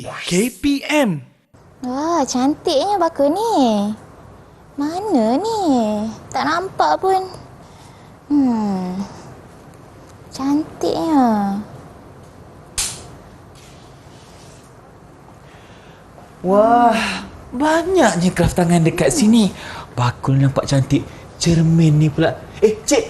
KPM. Wah, cantiknya baka ni. Mana ni? Tak nampak pun. Cantiknya. Wah, banyaknya kraft tangan dekat sini. Bakul nampak cantik. Cermin ni pula. Cik,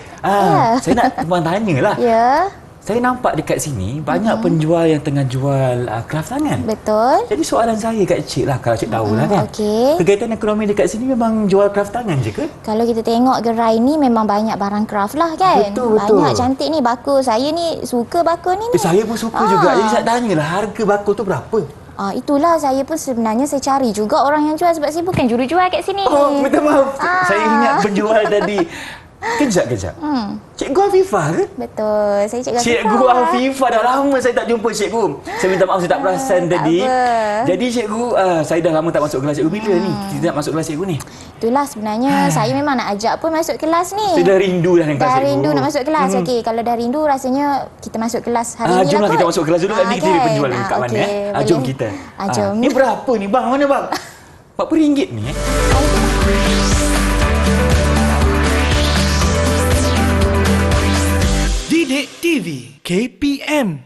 saya nak tuan tanyalah. Ya, Saya nampak dekat sini banyak penjual yang tengah jual kraft tangan. betul. Jadi soalan saya kat cik lah, kalau cik tahulah kan. Okey. Kegiatan ekonomi dekat sini memang jual kraft tangan je ke? Kalau kita tengok gerai ni memang banyak barang craft lah kan. Betul, betul. Banyak cantik ni bakul. Saya ni suka bakul ni. Saya pun suka juga. Jadi saya tanyalah, harga bakul tu berapa? Itulah saya pun sebenarnya saya cari juga orang yang jual sebab saya bukan jurujual kat sini. Oh, minta maaf. Saya ingat penjual tadi. Kejap. Cikgu Afifah ke? Betul. Saya Cikgu Afifah. Cikgu Afifah, dah lama saya tak jumpa cikgu. Saya minta maaf, saya tak perasan tadi. apa. Jadi cikgu, saya dah lama tak masuk kelas cikgu. Bila ni kita nak masuk kelas cikgu ni? Itulah sebenarnya saya memang nak ajak pun masuk kelas ni. Saya dah rindu dah dengan kelas Dah cikgu. rindu nak masuk kelas. Okey, kalau dah rindu rasanya kita masuk kelas hari ni Jomlah lah kita kot. masuk kelas dulu. Kat ni kita ada penjual dekat mana. okey, Jom boleh. kita. Jom. Ni berapa ni bang? Mana bang? RM40 ni Didik TV KPM.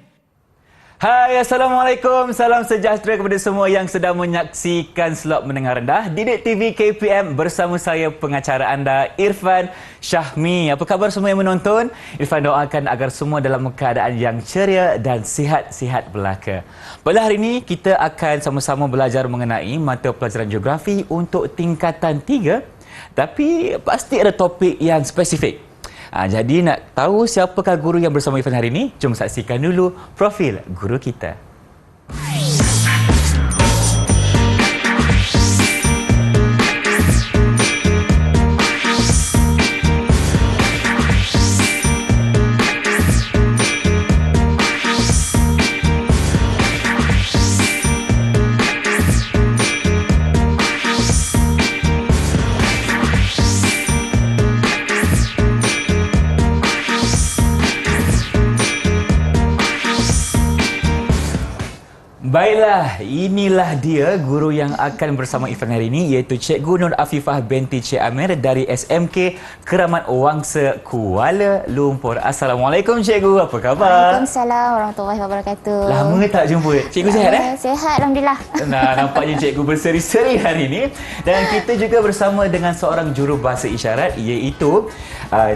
Hai, Assalamualaikum. Salam sejahtera kepada semua yang sedang menyaksikan slot mendengar rendah Didik TV KPM bersama saya pengacara anda Irfan Syahmi. Apa khabar semua yang menonton? Irfan doakan agar semua dalam keadaan yang ceria dan sihat-sihat belaka. Pada hari ini kita akan sama-sama belajar mengenai mata pelajaran geografi untuk tingkatan 3. Tapi pasti ada topik yang spesifik. Jadi nak tahu siapakah guru yang bersama Irfan hari ini? Jom saksikan dulu profil guru kita. Baiklah, inilah dia guru yang akan bersama Irfan hari ini, iaitu Cikgu Nur Afifah binti Cik Amir dari SMK Keramat Wangsa, Kuala Lumpur. Assalamualaikum Cikgu, apa khabar? Waalaikumsalam warahmatullahi wabarakatuh. Lama tak jumpa. Cikgu sihat Sihat, alhamdulillah. Nah, nampaknya cikgu berseri-seri hari ini. Dan kita juga bersama dengan seorang juru bahasa isyarat, iaitu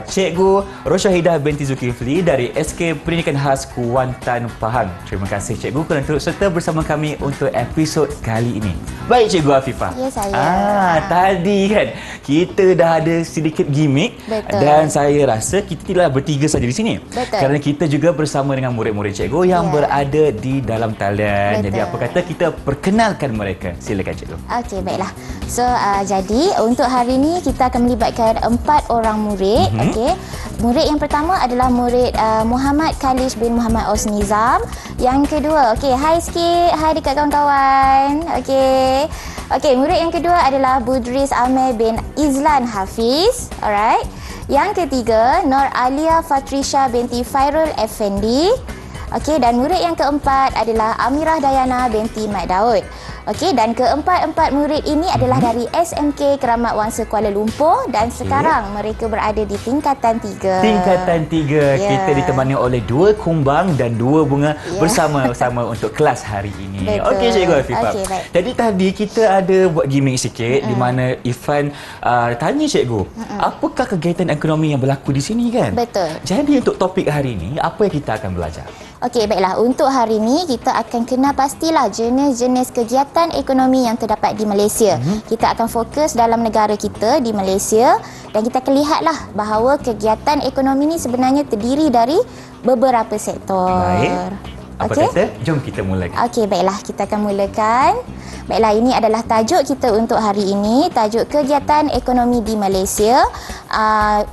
Cikgu Rosyahidah binti Zulkifli dari SK Pendidikan Khas Kuantan, Pahang. Terima kasih cikgu kerana turut serta bersama kami untuk episod kali ini. Baik Cikgu Afifah. Ya, saya. Tadi kan kita dah ada sedikit gimmick. Betul. Dan saya rasa kita tidaklah bertiga saja di sini. Betul. Kerana kita juga bersama dengan murid-murid cikgu yang berada di dalam talian. Betul. Jadi apa kata kita perkenalkan mereka. Silakan cikgu. Okey, baiklah. So, jadi untuk hari ini kita akan melibatkan 4 orang murid. Okey. Murid yang pertama adalah murid Muhammad Khalish bin Muhammad Osnizam. Yang kedua, okey, hai sikit. Hai dekat kawan-kawan. Okey. Okey, murid yang kedua adalah Budris Amir bin Izlan Hafiz. Alright. Yang ketiga, Nur Alia Fatrisha binti Fairul Effendi. Okey, dan murid yang keempat adalah Amirah Dayana binti Mat Daud. Okey, dan keempat-empat murid ini adalah dari SMK Keramat Wangsa Kuala Lumpur dan sekarang mereka berada di tingkatan 3. Tingkatan 3, kita ditemani oleh 2 kumbang dan 2 bunga bersama-sama untuk kelas hari ini. Betul. Okey Cikgu Afifah. Okey, baik. Jadi tadi kita ada buat gimmick sikit di mana Irfan tanya cikgu, apakah kegiatan ekonomi yang berlaku di sini kan? Betul. Jadi untuk topik hari ini, apa yang kita akan belajar? Okey, baiklah. Untuk hari ini kita akan kenal pastilah jenis-jenis kegiatan ekonomi yang terdapat di Malaysia. Kita akan fokus dalam negara kita di Malaysia dan kita akan lihatlah bahawa kegiatan ekonomi ini sebenarnya terdiri dari beberapa sektor. Baik. Apa kata? Jom kita mulakan. Okey, baiklah. Kita akan mulakan. Baiklah, ini adalah tajuk kita untuk hari ini. Tajuk kegiatan ekonomi di Malaysia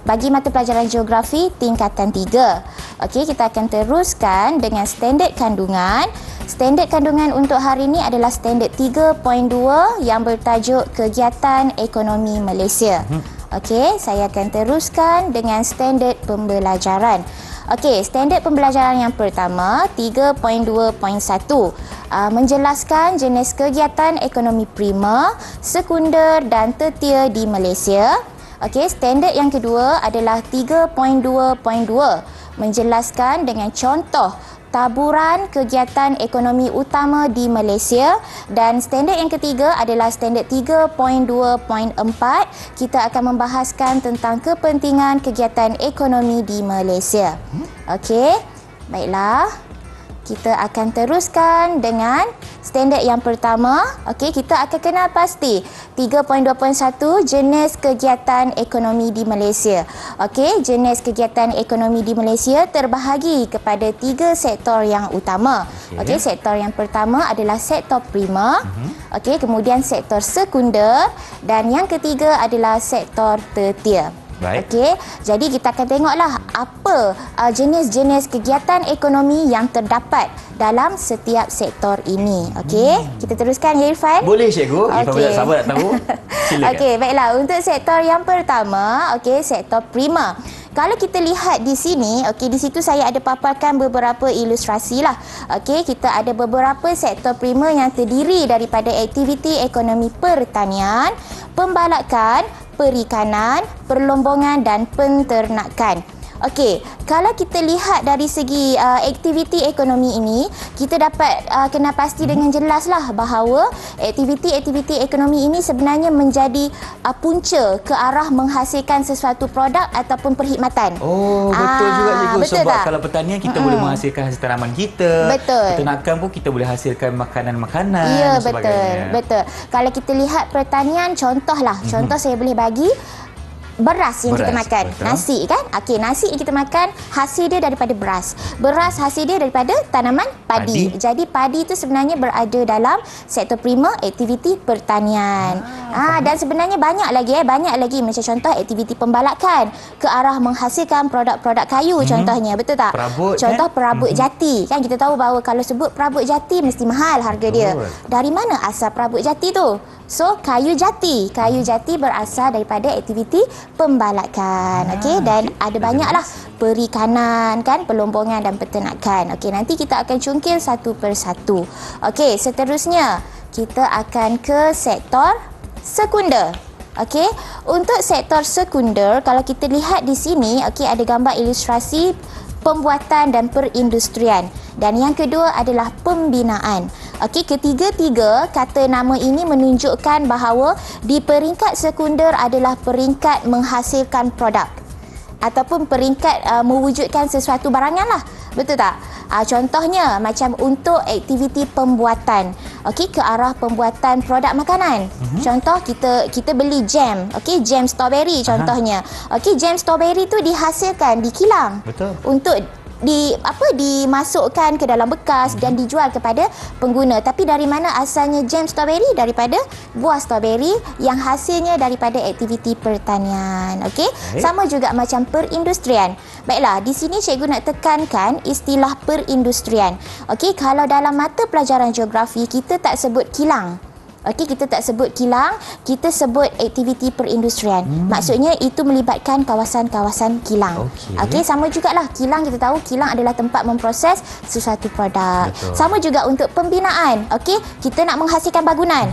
bagi mata pelajaran geografi tingkatan 3. Okey, kita akan teruskan dengan standard kandungan. Standard kandungan untuk hari ini adalah standard 3.2 yang bertajuk kegiatan ekonomi Malaysia. Okey, saya akan teruskan dengan standard pembelajaran. Okey, standard pembelajaran yang pertama 3.2.1 menjelaskan jenis kegiatan ekonomi prima, sekunder dan tertier di Malaysia. Okey, standard yang kedua adalah 3.2.2 menjelaskan dengan contoh taburan kegiatan ekonomi utama di Malaysia, dan standard yang ketiga adalah standard 3.2.4. Kita akan membahaskan tentang kepentingan kegiatan ekonomi di Malaysia. Okey, baiklah. Kita akan teruskan dengan standard yang pertama. Okey, kita akan kenal pasti 3.2.1 jenis kegiatan ekonomi di Malaysia. Okey, jenis kegiatan ekonomi di Malaysia terbahagi kepada 3 sektor yang utama. Okey, sektor yang pertama adalah sektor prima. Okey, kemudian sektor sekunder dan yang ketiga adalah sektor tertier. Baik. Okey, jadi kita akan tengoklah apa jenis-jenis kegiatan ekonomi yang terdapat dalam setiap sektor ini. Okey, kita teruskan ya Irfan. Boleh cikgu. Irfan Okey. tak sabar nak tahu. Silakan. Okey, baiklah. Untuk sektor yang pertama, okey, sektor prima. Kalau kita lihat di sini, okey, di situ saya ada paparkan beberapa ilustrasi lah. Okey, kita ada beberapa sektor prima yang terdiri daripada aktiviti ekonomi pertanian, pembalakan, perikanan, perlombongan dan penternakan. Okey, kalau kita lihat dari segi aktiviti ekonomi ini, kita dapat kenal pasti dengan jelaslah bahawa aktiviti-aktiviti ekonomi ini sebenarnya menjadi punca ke arah menghasilkan sesuatu produk ataupun perkhidmatan. Oh, betul juga cikgu. Betul Sebab tak? kalau pertanian kita boleh menghasilkan hasil tanaman kita. Betul. Peternakan pun kita boleh hasilkan makanan-makanan Ya, dan sebagainya. betul. Kalau kita lihat pertanian, contohlah. Contoh saya boleh bagi beras yang kita Beras, makan, betul. nasi kan? Okey, nasi yang kita makan hasil dia daripada beras. Beras hasil dia daripada tanaman padi. Jadi padi itu sebenarnya berada dalam sektor prima, aktiviti pertanian. Dan sebenarnya banyak lagi macam contoh aktiviti pembalakan ke arah menghasilkan produk-produk kayu contohnya, betul tak? Perabot, Contoh kan? perabot jati. Kan kita tahu bahawa kalau sebut perabot jati mesti mahal harga dia. Dari mana asal perabot jati tu? So, kayu jati. Kayu jati berasal daripada aktiviti pembalakan. Okey, dan ada banyaklah perikanan kan, perlombongan dan peternakan. Okey, nanti kita akan cungkil satu persatu. Okey, seterusnya kita akan ke sektor sekunder. Okey, untuk sektor sekunder kalau kita lihat di sini, okey, ada gambar ilustrasi pembuatan dan perindustrian. Dan yang kedua adalah pembinaan. Okey, ketiga-tiga kata nama ini menunjukkan bahawa di peringkat sekunder adalah peringkat menghasilkan produk ataupun peringkat mewujudkan sesuatu barangan lah. Betul tak? Contohnya macam untuk aktiviti pembuatan, okey, ke arah pembuatan produk makanan. Contoh kita beli jam, okey, jam strawberry contohnya. Okey, jam strawberry tu dihasilkan di kilang. Betul. Untuk dimasukkan ke dalam bekas dan dijual kepada pengguna. Tapi dari mana asalnya jam strawberry? Daripada buah strawberry yang hasilnya daripada aktiviti pertanian. Okey, sama juga macam perindustrian. Baiklah, di sini cikgu nak tekankan istilah perindustrian. Okey, kalau dalam mata pelajaran geografi kita tak sebut kilang. Okey, kita tak sebut kilang, kita sebut aktiviti perindustrian. Maksudnya itu melibatkan kawasan-kawasan kilang. Okey, sama jugalah kilang, kita tahu kilang adalah tempat memproses sesuatu produk. Betul. Sama juga untuk pembinaan. Okey, kita nak menghasilkan bangunan.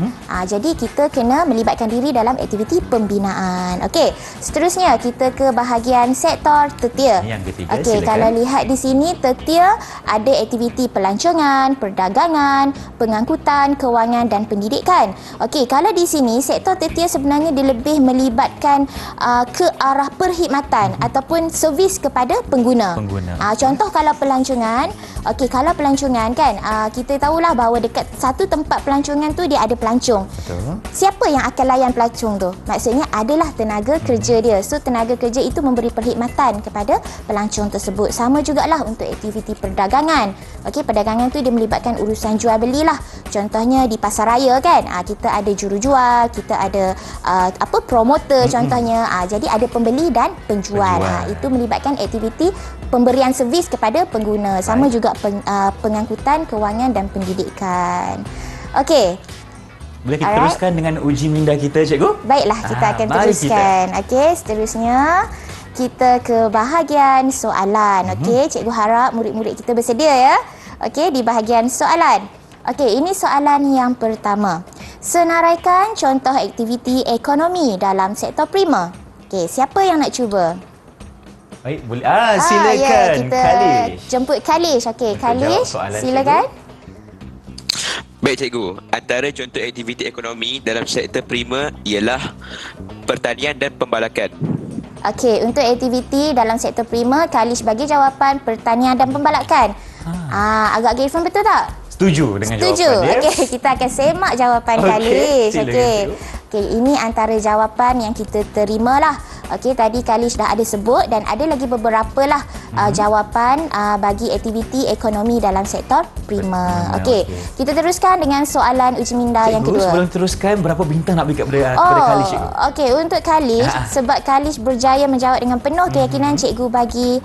Jadi kita kena melibatkan diri dalam aktiviti pembinaan. Okey, seterusnya kita ke bahagian sektor tertier. Yang ketiga, Okey, silakan. kalau lihat di sini tertier ada aktiviti pelancongan, perdagangan, pengangkutan, kewangan dan pendidikan. Okey, kalau di sini sektor tertier sebenarnya dia lebih melibatkan ke arah perkhidmatan ataupun servis kepada pengguna. Contoh kalau pelancongan, okey, kalau pelancongan kan kita tahulah bahawa dekat satu tempat pelancongan tu dia ada pelancong. Betul. Siapa yang akan layan pelancong tu? Maksudnya adalah tenaga kerja dia. So tenaga kerja itu memberi perkhidmatan kepada pelancong tersebut. Sama jugalah untuk aktiviti perdagangan. Okey, perdagangan tu dia melibatkan urusan jual belilah. Contohnya di pasar raya kan, kita ada jurujual, kita ada promoter contohnya. Jadi ada pembeli dan penjual. Itu melibatkan aktiviti pemberian servis kepada pengguna. Sama juga pengangkutan, kewangan dan pendidikan. Okey. Boleh kita Alright. teruskan dengan uji minda kita, cikgu? Baiklah, kita akan mari teruskan. Okey, seterusnya kita ke bahagian soalan. Okey, cikgu harap murid-murid kita bersedia ya. Okey, di bahagian soalan. Okey, ini soalan yang pertama. Senaraikan contoh aktiviti ekonomi dalam sektor prima. Okey, siapa yang nak cuba? Baik, boleh. Silakan, ya, kita Kalish. jemput Kalish. Okey, Untuk jawab Kalish, soalan silakan. Baik cikgu, antara contoh aktiviti ekonomi dalam sektor prima ialah pertanian dan pembalakan. Okey, untuk aktiviti dalam sektor prima, Kalish bagi jawapan pertanian dan pembalakan. Agak-agak Irfan betul tak? Setuju dengan Setuju. jawapan dia. Okey, kita akan semak jawapan Okey, Kalish. silakan, Okey. cikgu. Okey, ini antara jawapan yang kita terimalah. Okey, tadi Kalish dah ada sebut dan ada lagi beberapa lah jawapan bagi aktiviti ekonomi dalam sektor prima. Okey, kita teruskan dengan soalan uji minda yang Cikgu, kedua. sebelum teruskan, berapa bintang nak beri kepada Kalish, cikgu? Okey, untuk Kalish, sebab Kalish berjaya menjawab dengan penuh keyakinan, cikgu bagi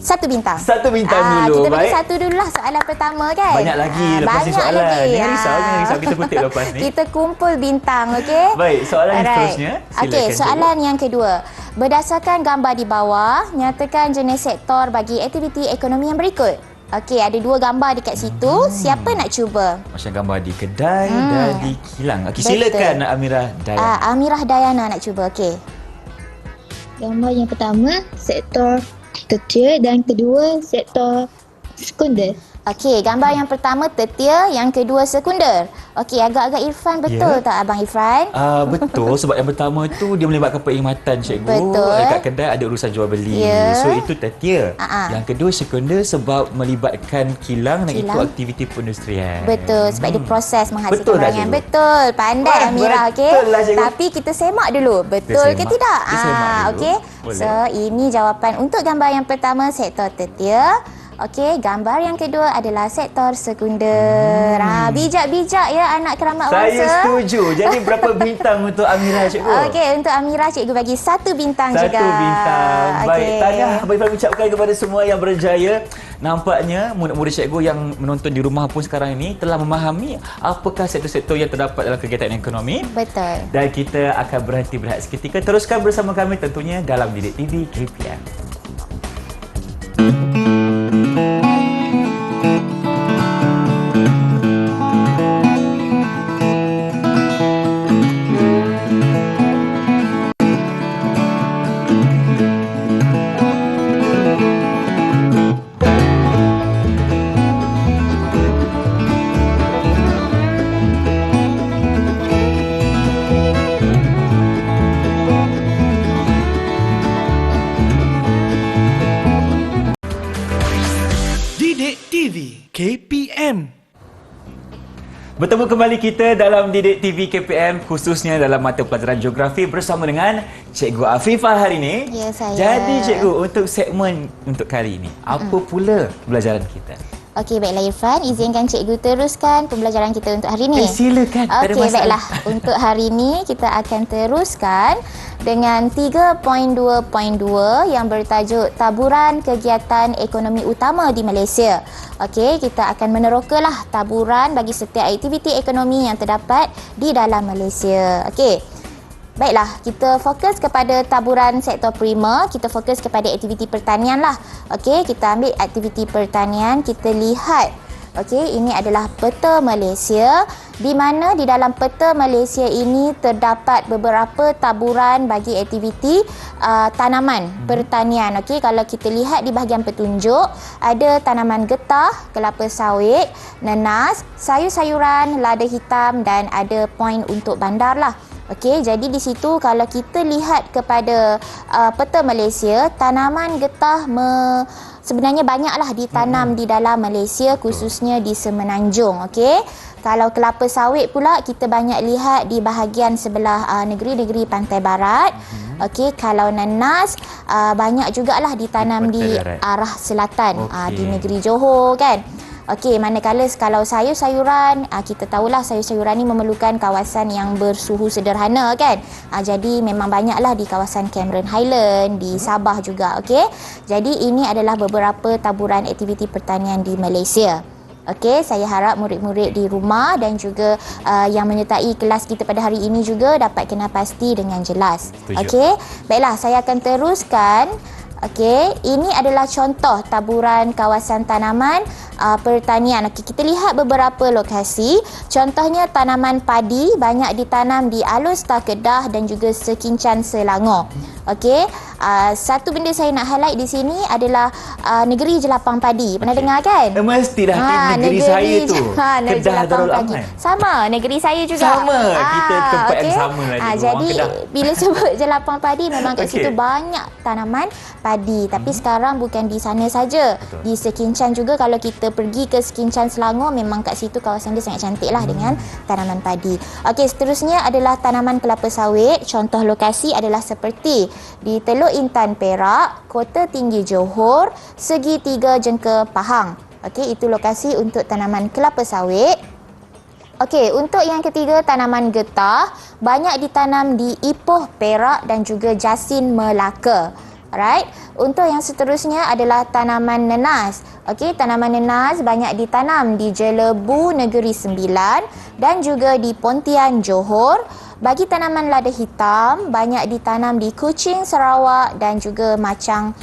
1 bintang. 1 bintang dulu, Kita bagi baik. 1 dulu lah soalan pertama kan. Banyak lagi lepas ni banyak soalan. lagi. Jangan risau. Kita petik lepas ni. Kita kumpul bintang, okey? Baik, soalan yang Alright. seterusnya. Okey, Silakan, soalan yang kedua. Berdasarkan gambar di bawah, nyatakan jenis sektor bagi aktiviti ekonomi yang berikut. Okey, ada 2 gambar dekat situ. Siapa nak cuba? Macam gambar di kedai dan di kilang. Okey, Betul. silakan Amirah Dayana. Amirah Dayana nak cuba. Okey. Gambar yang pertama, sektor tertier dan kedua, sektor sekunder. Okey, gambar yang pertama tertier, yang kedua sekunder. Okey, agak-agak Irfan betul Ya. tak Abang Irfan? Betul, sebab yang pertama tu dia melibatkan perkhidmatan, cikgu. Betul. Dekat kedai ada urusan jual beli. Ya. So itu tertier. Ah. Yang kedua sekunder sebab melibatkan kilang dan itu Kilang. aktiviti perindustrian. Betul, sebab dia proses menghasilkan Betul tak, barangan. cikgu? Betul, pandai Wah, Amirah, okey. betul lah, cikgu. Tapi kita semak dulu, betul ke semak. tidak? Kita semak dulu. Okey. Boleh. So, ini jawapan untuk gambar yang pertama, sektor tertier. Okey, gambar yang kedua adalah sektor sekunder. Bijak-bijak ya anak keramat bangsa. Saya setuju. Jadi berapa bintang untuk Amirah, cikgu? Okey, untuk Amirah cikgu bagi 1 bintang 1 juga. bintang. Baik, Okey. tahniah Abang Irfan ucapkan kepada semua yang berjaya. Nampaknya murid-murid cikgu yang menonton di rumah pun sekarang ini telah memahami apakah sektor-sektor yang terdapat dalam kegiatan ekonomi. Betul. Dan kita akan berhenti berehat seketika. Teruskan bersama kami tentunya dalam Didik TV KPM. Didik TV KPM. Bertemu kembali kita dalam Didik TV KPM khususnya dalam mata pelajaran geografi bersama dengan Cikgu Afifah hari ini. Ya, saya. Jadi Cikgu, untuk segmen untuk kali ini, apa pula pelajaran kita? Okey, baiklah Irfan, izinkan cikgu teruskan pembelajaran kita untuk hari ini. Silakan. Tak ada Okey, masalah. baiklah. Untuk hari ini kita akan teruskan dengan 3.2.2 yang bertajuk taburan kegiatan ekonomi utama di Malaysia. Okey, kita akan menerokalah taburan bagi setiap aktiviti ekonomi yang terdapat di dalam Malaysia. Okey. Baiklah, kita fokus kepada taburan sektor prima, kita fokus kepada aktiviti pertanian lah. Okey, kita ambil aktiviti pertanian, kita lihat. Okey, ini adalah peta Malaysia di mana di dalam peta Malaysia ini terdapat beberapa taburan bagi aktiviti tanaman pertanian. Okey, kalau kita lihat di bahagian petunjuk, ada tanaman getah, kelapa sawit, nanas, sayur-sayuran, lada hitam dan ada poin untuk bandar lah. Okey, jadi di situ kalau kita lihat kepada peta Malaysia, tanaman getah sebenarnya banyaklah ditanam di dalam Malaysia khususnya di Semenanjung. Okey. Kalau kelapa sawit pula kita banyak lihat di bahagian sebelah negeri-negeri pantai barat. Okey, kalau nanas banyak jugalah ditanam di Pantai Barat. arah selatan, Okey. di negeri Johor kan. Okey, manakala kalau sayur-sayuran, kita tahulah sayur-sayuran ni memerlukan kawasan yang bersuhu sederhana kan. Jadi memang banyaklah di kawasan Cameron Highland, di Sabah juga, okey. Jadi ini adalah beberapa taburan aktiviti pertanian di Malaysia. Okey, saya harap murid-murid di rumah dan juga yang menyertai kelas kita pada hari ini juga dapat kenal pasti dengan jelas. Okey, baiklah, saya akan teruskan. Okey, ini adalah contoh taburan kawasan tanaman pertanian. Okey, kita lihat beberapa lokasi. Contohnya tanaman padi banyak ditanam di Alor-Star Kedah dan juga Sekincan Selangor. Okey, satu benda saya nak highlight di sini adalah negeri jelapang padi. Pernah dengar kan? Mestilah negeri saya tu. Kedah Darul Aman. Sama, negeri saya juga. Sama, kita tempat yang sama lah. Jadi bila sebut jelapang padi memang kat situ banyak tanaman padi. Tapi sekarang bukan di sana saja. Di Sekincan juga, kalau kita pergi ke Sekincan Selangor, memang kat situ kawasan dia sangat cantik lah dengan tanaman padi. Okey, seterusnya adalah tanaman kelapa sawit. Contoh lokasi adalah seperti di Teluk Intan Perak, Kota Tinggi Johor, Segitiga Jengka Pahang. Okey, itu lokasi untuk tanaman kelapa sawit. Okey, untuk yang ketiga, tanaman getah banyak ditanam di Ipoh, Perak dan juga Jasin, Melaka. Alright. Untuk yang seterusnya adalah tanaman nenas. Okey, tanaman nenas banyak ditanam di Jelebu, Negeri Sembilan dan juga di Pontian, Johor. Bagi tanaman lada hitam banyak ditanam di Kuching, Sarawak dan juga Macang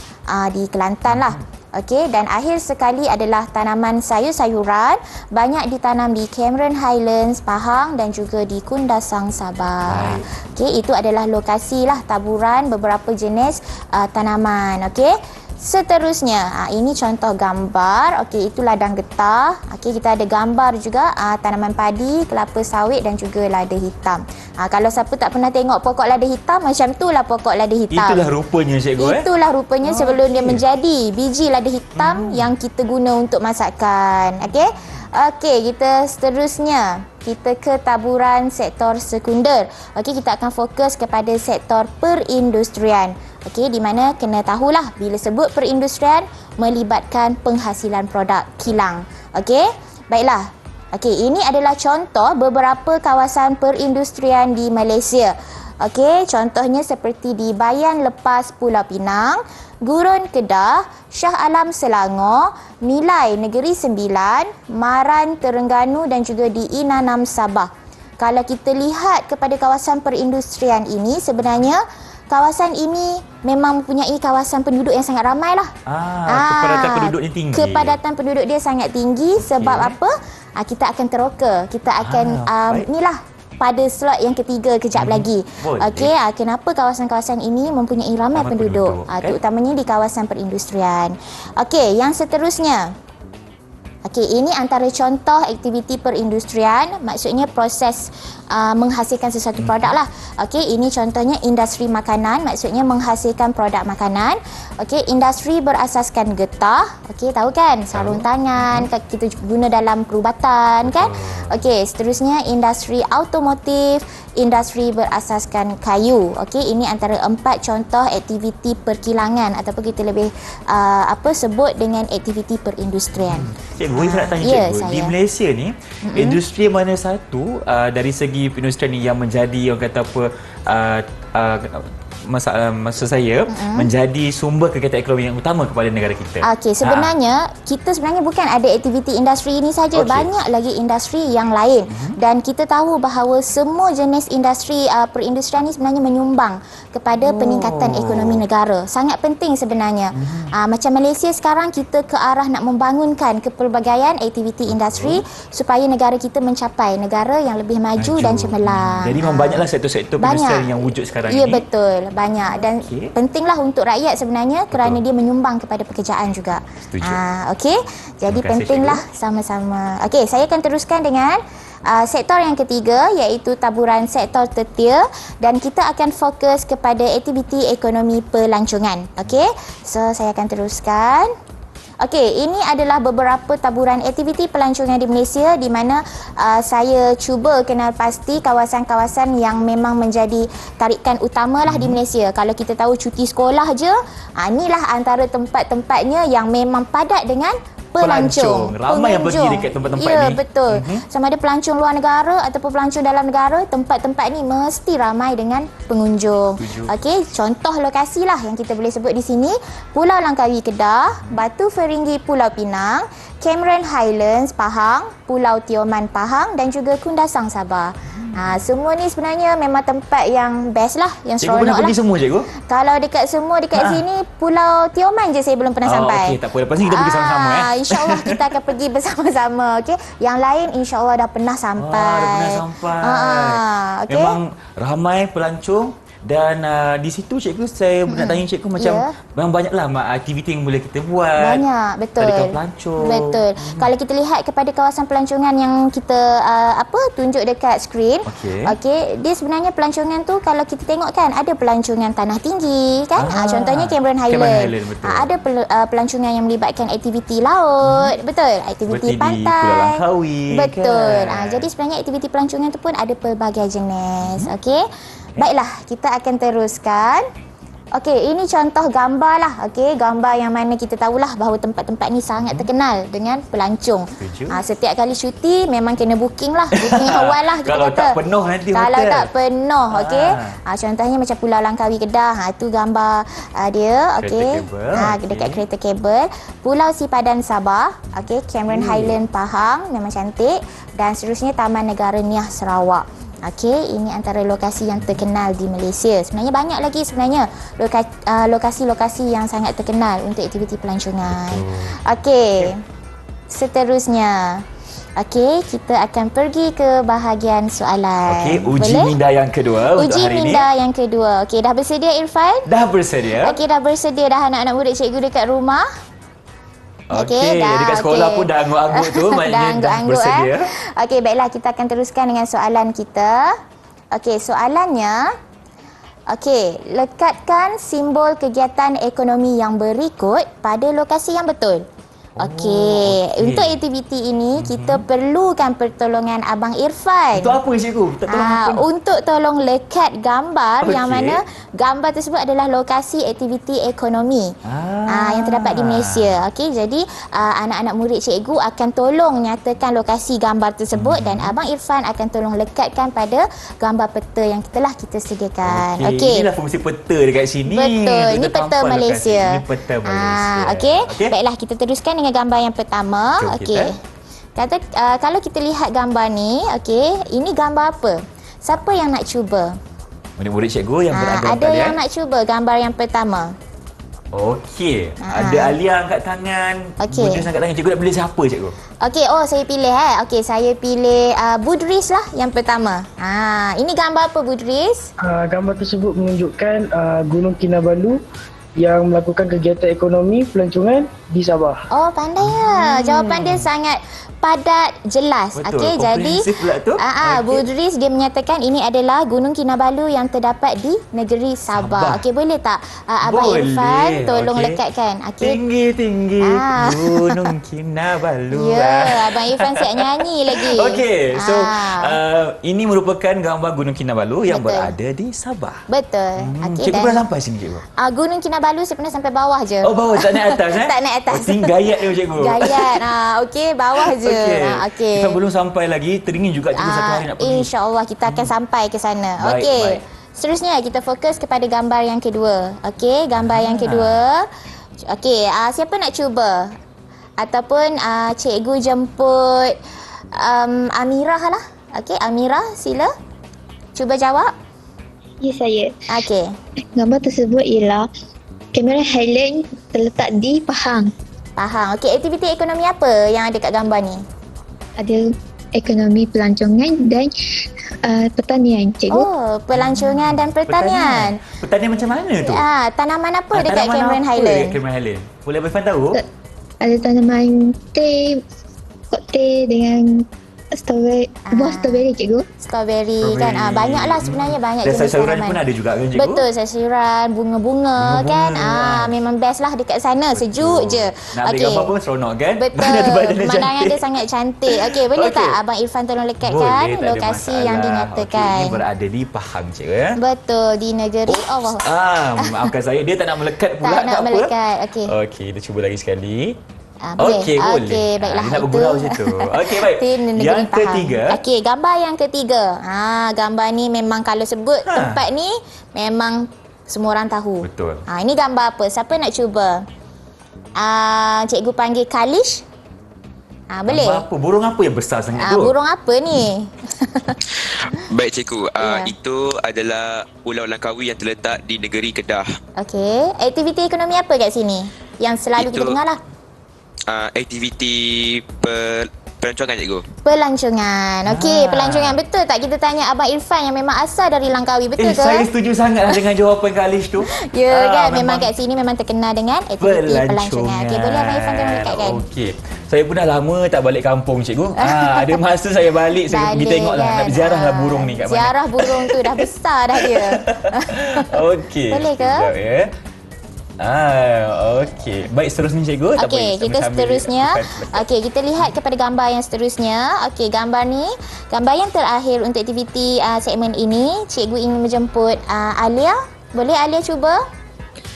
di Kelantan lah. Okey, dan akhir sekali adalah tanaman sayur-sayuran banyak ditanam di Cameron Highlands, Pahang dan juga di Kundasang, Sabah. Okey, itu adalah lokasi lah taburan beberapa jenis tanaman. Okey. Seterusnya, ini contoh gambar. Okey, itu ladang getah. Okey, kita ada gambar juga tanaman padi, kelapa sawit dan juga lada hitam. Kalau siapa tak pernah tengok pokok lada hitam, macam itulah pokok lada hitam. Itulah rupanya, cikgu. Itulah rupanya sebelum dia menjadi biji lada hitam yang kita guna untuk masakan. Okey. Okey, kita seterusnya kita ke taburan sektor sekunder. Okey, kita akan fokus kepada sektor perindustrian. Okey, di mana kena tahulah bila sebut perindustrian melibatkan penghasilan produk kilang. Okey, baiklah. Okey, ini adalah contoh beberapa kawasan perindustrian di Malaysia. Okey, contohnya seperti di Bayan Lepas, Pulau Pinang, Gurun, Kedah, Shah Alam, Selangor, Milai, Negeri Sembilan, Maran, Terengganu dan juga di Inanam, Sabah. Kalau kita lihat kepada kawasan perindustrian ini, sebenarnya kawasan ini memang mempunyai kawasan penduduk yang sangat ramai lah. Kepadatan penduduknya tinggi. Kepadatan penduduk dia sangat tinggi sebab apa? Kita akan teroka. Kita akan inilah pada slot yang ketiga kejap lagi. Okey, kenapa kawasan-kawasan ini mempunyai ramai penduduk? Terutamanya di kawasan perindustrian. Okey, yang seterusnya. Okey, ini antara contoh aktiviti perindustrian, maksudnya proses menghasilkan sesuatu produk lah. Okey, ini contohnya industri makanan, maksudnya menghasilkan produk makanan. Okey, industri berasaskan getah. Okey, tahu kan? Sarung tangan kita guna dalam perubatan kan? Okey, seterusnya industri automotif, industri berasaskan kayu. Okey, ini antara 4 contoh aktiviti perkilangan ataupun kita lebih sebut dengan aktiviti perindustrian. Cikgu, saya nak tanya cikgu, di Malaysia ni, industri mana satu dari segi perindustrian ni yang menjadi orang kata maksud saya menjadi sumber kegiatan ekonomi yang utama kepada negara kita. Okey, sebenarnya kita bukan ada aktiviti industri ini saja, banyak lagi industri yang lain dan kita tahu bahawa semua jenis industri perindustrian ini sebenarnya menyumbang kepada peningkatan ekonomi negara. Sangat penting sebenarnya. Macam Malaysia sekarang kita ke arah nak membangunkan kepelbagaian aktiviti industri supaya negara kita mencapai negara yang lebih maju dan cemerlang. Jadi memang banyaklah sektor-sektor perindustrian yang wujud sekarang ini. Ya, betul. Banyak dan pentinglah untuk rakyat sebenarnya kerana dia menyumbang kepada pekerjaan juga. Okey, jadi pentinglah sama-sama. Okey, saya akan teruskan dengan sektor yang ketiga iaitu taburan sektor tertiar dan kita akan fokus kepada aktiviti ekonomi pelancongan. Okey, so saya akan teruskan. Okey, ini adalah beberapa taburan aktiviti pelancongan di Malaysia di mana saya cuba kenal pasti kawasan-kawasan yang memang menjadi tarikan utamalah di Malaysia. Kalau kita tahu cuti sekolah je, inilah antara tempat-tempatnya yang memang padat dengan pelancong. Ramai yang pergi dekat tempat-tempat ni. Ya, betul. Sama ada pelancong luar negara ataupun pelancong dalam negara, tempat-tempat ni mesti ramai dengan pengunjung. Okey, contoh lokasi lah yang kita boleh sebut di sini, Pulau Langkawi, Kedah, Batu Feringgi, Pulau Pinang, Cameron Highlands Pahang, Pulau Tioman Pahang dan juga Kundasang Sabah. Semua ni sebenarnya memang tempat yang best lah, yang Cikgu pernah seronok lah. pergi semua, cikgu? Kalau dekat sini, Pulau Tioman je saya belum pernah sampai. Okey, tak apa. Lepas ni kita pergi sama-sama InsyaAllah kita akan pergi bersama-sama. Okey. Yang lain insyaAllah dah pernah sampai. Dah pernah sampai. Okey. Memang ramai pelancong dan di situ cikgu saya nak tanya cikgu macam memang banyaklah aktiviti yang boleh kita buat. Banyak, betul. Adakah pelancong? Betul. Kalau kita lihat kepada kawasan pelancongan yang kita tunjuk dekat skrin, okey, dia sebenarnya pelancongan tu kalau kita tengok kan ada pelancongan tanah tinggi kan. Contohnya Cameron Highland. Ada pelancongan yang melibatkan aktiviti laut, betul. Aktiviti pantai. Pulau Langkawi. Betul. Kan? Jadi sebenarnya aktiviti pelancongan tu pun ada pelbagai jenis. Okey. Baiklah, kita akan teruskan. Okey, ini contoh gambar lah. Okey, gambar yang mana kita tahulah bahawa tempat-tempat ni sangat terkenal dengan pelancong. Setiap kali cuti memang kena booking lah. Booking awal lah kita kalau kata. tak penuh nanti Kalau hotel. tak penuh, okey. Contohnya macam Pulau Langkawi Kedah. Itu gambar dia, okey. Dekat kereta kabel. Pulau Sipadan Sabah, okey. Cameron Highland Pahang, memang cantik. Dan seterusnya Taman Negara Niah Sarawak. Okey, ini antara lokasi yang terkenal di Malaysia. Sebenarnya banyak lagi sebenarnya lokasi-lokasi yang sangat terkenal untuk aktiviti pelancongan. Okey. Seterusnya. Okey, kita akan pergi ke bahagian soalan. Okey, uji minda yang kedua untuk hari ini. Uji minda yang kedua. Okey, dah bersedia Irfan? Dah bersedia. Okey, dah bersedia dah anak-anak murid cikgu dekat rumah? Okey, dekat sekolah pun dah angguk-angguk tu, maknanya dah bersedia. Okey, baiklah kita akan teruskan dengan soalan kita. Okey, soalannya, okey, lekatkan simbol kegiatan ekonomi yang berikut pada lokasi yang betul. Okey, untuk aktiviti ini kita perlukan pertolongan Abang Irfan. Untuk apa cikgu? Untuk tolong lekat gambar yang mana gambar tersebut adalah lokasi aktiviti ekonomi yang terdapat di Malaysia. Okey, jadi anak-anak murid cikgu akan tolong nyatakan lokasi gambar tersebut dan Abang Irfan akan tolong lekatkan pada gambar peta yang telah kita sediakan. Okey. Inilah fungsi peta dekat sini. Betul, ini peta Malaysia. Ini peta Malaysia. Okey. Baiklah, kita teruskan dengan gambar yang pertama. Okey. Kata kalau kita lihat gambar ni, okey, ini gambar apa? Siapa yang nak cuba? Murid-murid cikgu yang berada ada yang nak cuba gambar yang pertama. Okey, ada Alia angkat tangan. Bujus angkat tangan. Cikgu nak pilih siapa cikgu? Okey, saya pilih Okey, saya pilih Budris lah yang pertama. Ini gambar apa Budris? Gambar tersebut menunjukkan Gunung Kinabalu yang melakukan kegiatan ekonomi pelancongan di Sabah. Oh, pandai ya. Jawapan dia sangat padat, jelas. Okey, jadi Budris dia menyatakan ini adalah Gunung Kinabalu yang terdapat di negeri Sabah. Okey, boleh tak Abang Irfan tolong lekatkan? Okey. Tinggi-tinggi Gunung Kinabalu. Ya, Abang Irfan siap nyanyi lagi. Okey, so ini merupakan gambar Gunung Kinabalu yang berada di Sabah. Betul. Okey, cikgu pernah sampai sini cikgu? Gunung Kinabalu saya pernah sampai bawah je. Oh, bawah, tak naik atas Tak naik atas. Gayat dia cikgu. Gayat. Okey, bawah je. Okey. Kita belum sampai lagi, teringin juga cikgu satu hari nak pergi. InsyaAllah kita akan sampai ke sana. Okey. Seterusnya kita fokus kepada gambar yang kedua. Okey, gambar yang kedua. Okey, siapa nak cuba? Ataupun cikgu jemput Amirah lah. Okey, Amirah sila. Cuba jawab. Ya, saya. Okey. Gambar tersebut ialah Cameron Highland terletak di Pahang. Pahang. Okey, aktiviti ekonomi apa yang ada kat gambar ni? Ada ekonomi pelancongan dan pertanian, cikgu. Oh, pelancongan dan pertanian. Pertanian macam mana tu? Tanaman apa dekat Cameron Highland? Dekat Cameron Highland. Boleh Abang tahu? Ada tanaman teh, pokok teh dengan buah strawberry, cikgu. Strawberry kan. Banyaklah sebenarnya, banyak dan jenis sayuran tanaman. pun ada juga kan cikgu? Betul, sayuran, bunga-bunga kan. Memang best lah dekat sana, sejuk je. Nak ambil gambar pun seronok kan? Betul. Pemandangan dia sangat cantik. Okey, boleh tak Abang Irfan tolong lekatkan lokasi yang dinyatakan? Ini berada di Pahang cikgu ya. Betul, di negeri Allah. Maafkan saya, dia tak nak melekat pula. Tak nak melekat. Okey. Okey, kita cuba lagi sekali. Boleh. Okey, boleh. Okey, baiklah. Dia nak bergurau macam tu. Okey, baik. Yang ketiga. Okey, gambar yang ketiga. Gambar ni memang kalau sebut tempat ni memang semua orang tahu. Betul. Ini gambar apa? Siapa nak cuba? Cikgu panggil Kalish. Boleh? Gambar apa? Burung apa yang besar sangat tu? Burung apa ni? Baik cikgu, Ya. itu adalah Pulau Langkawi yang terletak di negeri Kedah. Okey. Aktiviti ekonomi apa kat sini? Yang selalu kita Itu- dengar lah. Aktiviti pelancongan cikgu. Pelancongan. Okey, pelancongan. Betul tak kita tanya Abang Irfan yang memang asal dari Langkawi? Betul ke? Saya setuju sangatlah dengan jawapan Kak Alish tu. Ya kan, memang kat sini memang terkenal dengan aktiviti pelancongan. Okey, boleh Abang Irfan tolong dekatkan? Okey. Saya pun dah lama tak balik kampung cikgu. Ada masa saya balik, saya pergi Balik tengoklah kan? nak berziarah lah burung ni kat mana. Ziarah burung tu dah besar dah dia. Okey. Boleh ke? Sekejap ya. Okey. Baik, seterusnya cikgu. Tak Okey, apa, kita sambil seterusnya. lepas. Okey, kita lihat kepada gambar yang seterusnya. Okey, gambar ni, gambar yang terakhir untuk aktiviti segmen ini. Cikgu ingin menjemput Alia. Boleh Alia cuba?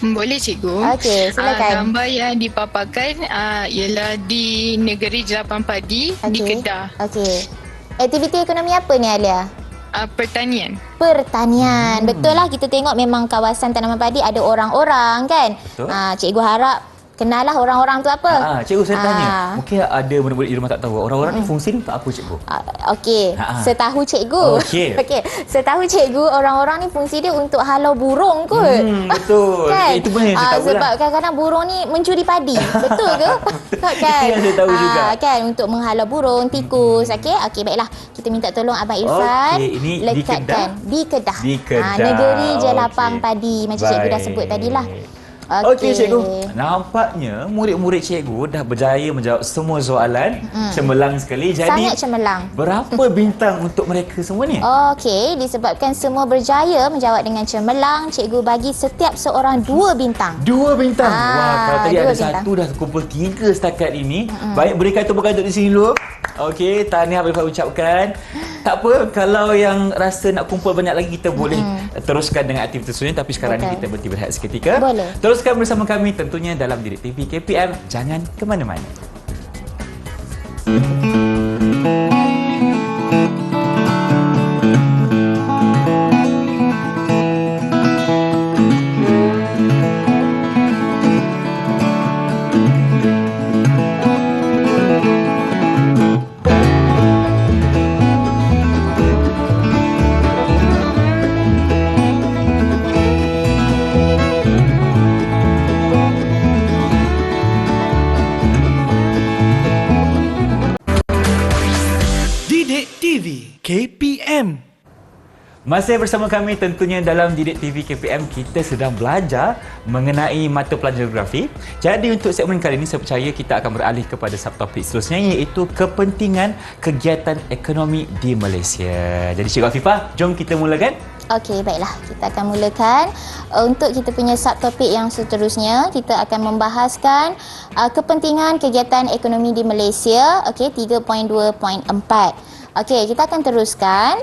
Boleh cikgu. Okey, silakan. Gambar yang dipaparkan ialah di negeri Jelapan Padi di Kedah. Okey. Aktiviti ekonomi apa ni Alia? Pertanian. Pertanian. Betul lah, kita tengok memang kawasan tanaman padi ada orang-orang kan. Betul. Cikgu harap kenal lah orang-orang tu apa. Cikgu saya tanya, mungkin ada murid-murid di rumah tak tahu. Orang-orang ni fungsi ni untuk apa cikgu? Okey, setahu cikgu. Okey. Okey, setahu cikgu orang-orang ni fungsi dia untuk halau burung kot. Betul. Kan? Itu pun yang saya tahu sebab lah. kadang-kadang burung ni mencuri padi. Betul ke? Kan? Itu yang saya tahu juga. Kan, untuk menghalau burung, tikus. Okey, baiklah. Kita minta tolong Abang Irfan Okey, ini di lekatkan di Kedah. Di Kedah. Negeri Jelapang Okey. Padi macam cikgu dah Baik. sebut tadilah. Okey cikgu. Nampaknya murid-murid cikgu dah berjaya menjawab semua soalan. Cemerlang sekali. Jadi Sangat cemerlang. berapa bintang untuk mereka semua ni? Okey, disebabkan semua berjaya menjawab dengan cemerlang, cikgu bagi setiap seorang 2 bintang. 2 bintang. Wah, kalau tadi 2 ada bintang. 1 dah kumpul 3 setakat ini. Baik, berikan tepukan untuk di sini dulu. Okey, tahniah Abang ucapkan. Tak apa, kalau yang rasa nak kumpul banyak lagi, kita boleh teruskan dengan aktiviti seterusnya. Tapi sekarang ni Betul. kita berhenti berehat seketika. Boleh. Teruskan bersama kami tentunya dalam Didik TV KPM. Jangan ke mana-mana. Didik TV KPM. Masih bersama kami tentunya dalam Didik TV KPM, kita sedang belajar mengenai mata pelajaran geografi. Jadi untuk segmen kali ini saya percaya kita akan beralih kepada subtopik seterusnya, iaitu kepentingan kegiatan ekonomi di Malaysia. Jadi Cikgu Afifah, jom kita mulakan. Okey, baiklah. Kita akan mulakan. Untuk kita punya subtopik yang seterusnya, kita akan membahaskan kepentingan kegiatan ekonomi di Malaysia. Okey, 3.2.4. Okey, kita akan teruskan.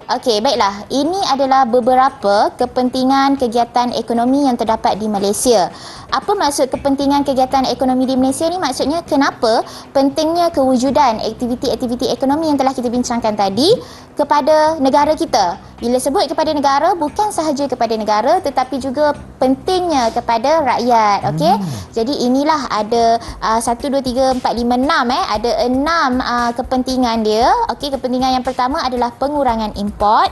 Okey, baiklah. Ini adalah beberapa kepentingan kegiatan ekonomi yang terdapat di Malaysia. Apa maksud kepentingan kegiatan ekonomi di Malaysia ni? Maksudnya kenapa pentingnya kewujudan aktiviti-aktiviti ekonomi yang telah kita bincangkan tadi kepada negara kita. Bila sebut kepada negara, bukan sahaja kepada negara tetapi juga pentingnya kepada rakyat. Okey. Jadi inilah ada 1 2 3 4 5 6 ada 6 kepentingan dia. Okey, kepentingan yang pertama adalah pengurangan import,